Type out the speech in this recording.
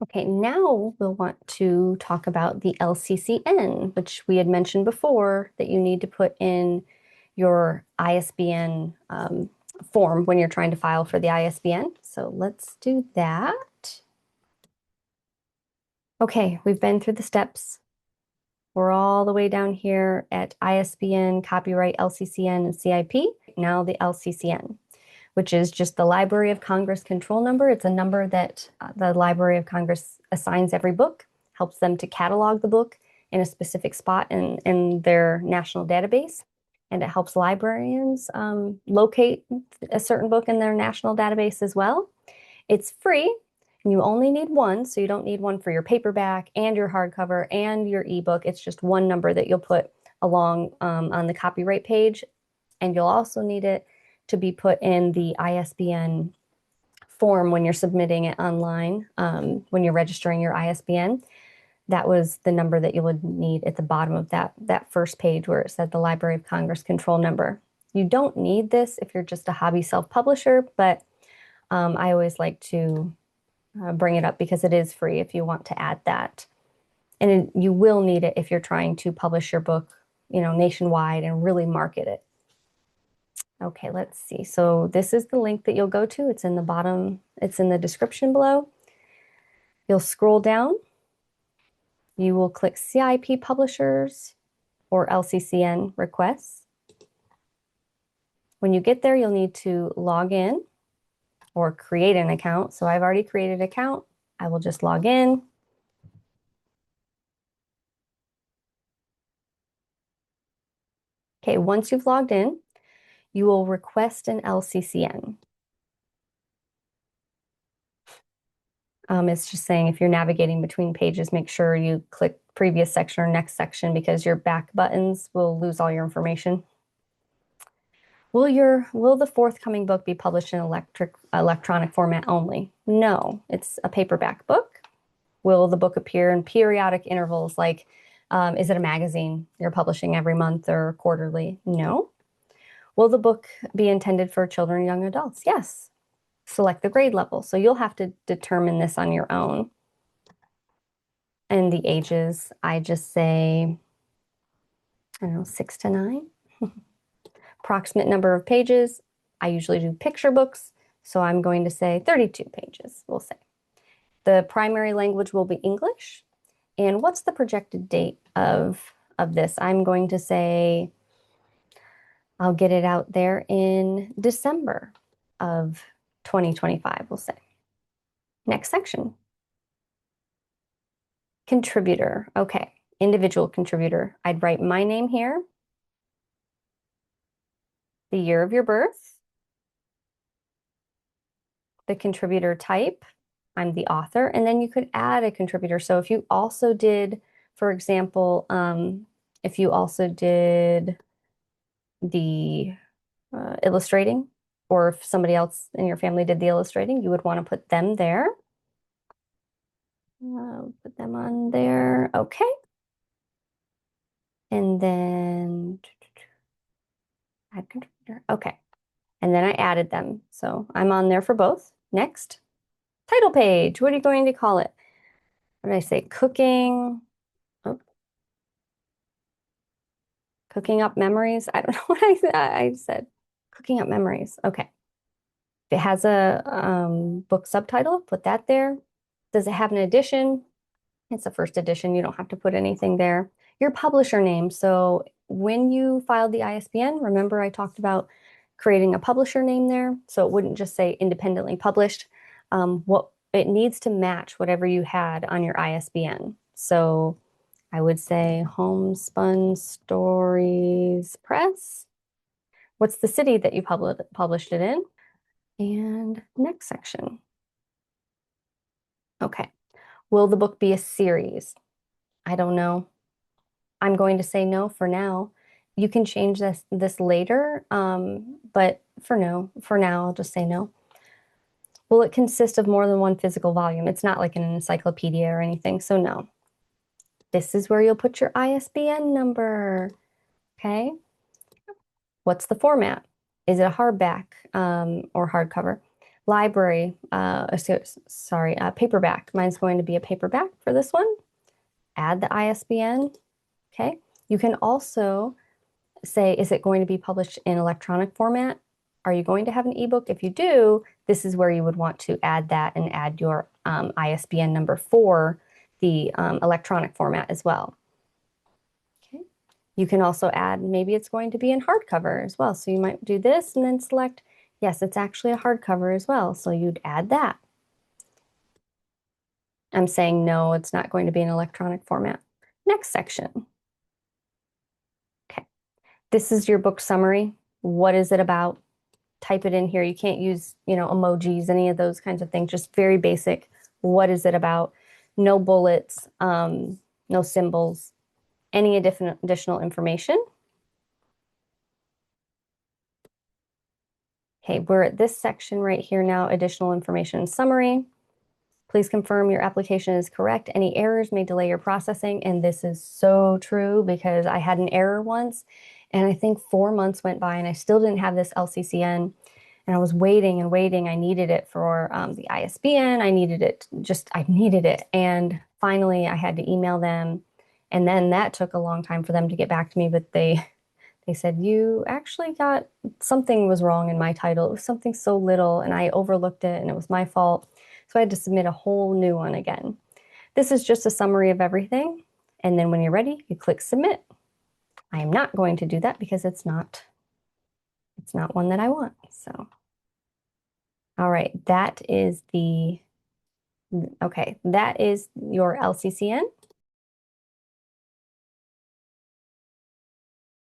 Okay, now we'll want to talk about the LCCN, which we had mentioned before that you need to put in your ISBN form when you're trying to file for the ISBN. So let's do that. Okay, we've been through the steps. We're all the way down here at ISBN, copyright, LCCN, and CIP. Now the LCCN, which is just the Library of Congress control number. It's a number that the Library of Congress assigns every book, helps them to catalog the book in a specific spot in their national database. And it helps librarians locate a certain book in their national database as well. It's free, and you only need one, so you don't need one for your paperback and your hardcover and your ebook. It's just one number that you'll put along on the copyright page, and you'll also need it to be put in the ISBN form when you're submitting it online, when you're registering your ISBN. That was the number that you would need at the bottom of that first page where it said the Library of Congress control number. You don't need this if you're just a hobby self-publisher, but I always like to bring it up because it is free if you want to add that. And you will need it if you're trying to publish your book, nationwide and really market it. Okay, let's see. So this is the link that you'll go to. It's in the bottom, it's in the description below. You'll scroll down. You will click CIP publishers or LCCN requests. When you get there, you'll need to log in or create an account. So I've already created an account. I will just log in. Okay, once you've logged in, you will request an LCCN. It's just saying if you're navigating between pages, make sure you click previous section or next section because your back buttons will lose all your information. Will the forthcoming book be published in electronic format only? No, it's a paperback book. Will the book appear in periodic intervals? Like, is it a magazine you're publishing every month or quarterly? No. Will the book be intended for children and young adults? Yes. Select the grade level. So you'll have to determine this on your own. And the ages, I just say, I don't know, 6 to 9. Approximate number of pages. I usually do picture books, so I'm going to say 32 pages, we'll say. The primary language will be English. And what's the projected date of this? I'm going to say I'll get it out there in December of 2025, we'll say. Next section. Contributor. Okay, individual contributor. I'd write my name here, the year of your birth, the contributor type. I'm the author, and then you could add a contributor. So if you also did, for example, if you also did the illustrating, or if somebody else in your family did the illustrating, you would want to put them there. Put them on there. Okay. And then add contributor. Okay. And then I added them. So I'm on there for both. Next. Title page. What are you going to call it? What did I say? Cooking. Oh, cooking up memories. I don't know what I said. Cooking up memories. Okay. If it has a book subtitle, put that there. Does it have an edition? It's a first edition. You don't have to put anything there. Your publisher name. So when you filed the ISBN, remember I talked about creating a publisher name there. So it wouldn't just say independently published. What it needs to match whatever you had on your ISBN. So I would say Homespun Stories Press. What's the city that you published it in? And next section. Okay. Will the book be a series? I don't know. I'm going to say no for now. You can change this later, but for now, I'll just say no. Will it consist of more than one physical volume? It's not like an encyclopedia or anything, so no. This is where you'll put your ISBN number, okay? What's the format? Is it a hardback or hardcover? library, sorry, paperback. Mine's going to be a paperback for this one. Add the ISBN. Okay. You can also say, is it going to be published in electronic format? Are you going to have an ebook? If you do, this is where you would want to add that and add your ISBN number for the electronic format as well. Okay. You can also add, maybe it's going to be in hardcover as well. So you might do this and then select, yes, it's actually a hardcover as well. So you'd add that. I'm saying no, it's not going to be an electronic format. Next section. Okay. This is your book summary. What is it about? Type it in here. You can't use, emojis, any of those kinds of things. Just very basic. What is it about? No bullets, no symbols, any additional information. Okay, we're at this section right here now, additional information summary. Please confirm your application is correct. Any errors may delay your processing. And this is so true because I had an error once and I think 4 months went by and I still didn't have this LCCN. And I was waiting and waiting. I needed it for the ISBN. I needed it. And finally I had to email them. And then that took a long time for them to get back to me, but they said, you actually something was wrong in my title. It was something so little and I overlooked it and it was my fault. So I had to submit a whole new one again. This is just a summary of everything. And then when you're ready, you click submit. I am not going to do that because it's not one that I want. So, all right, that is your LCCN.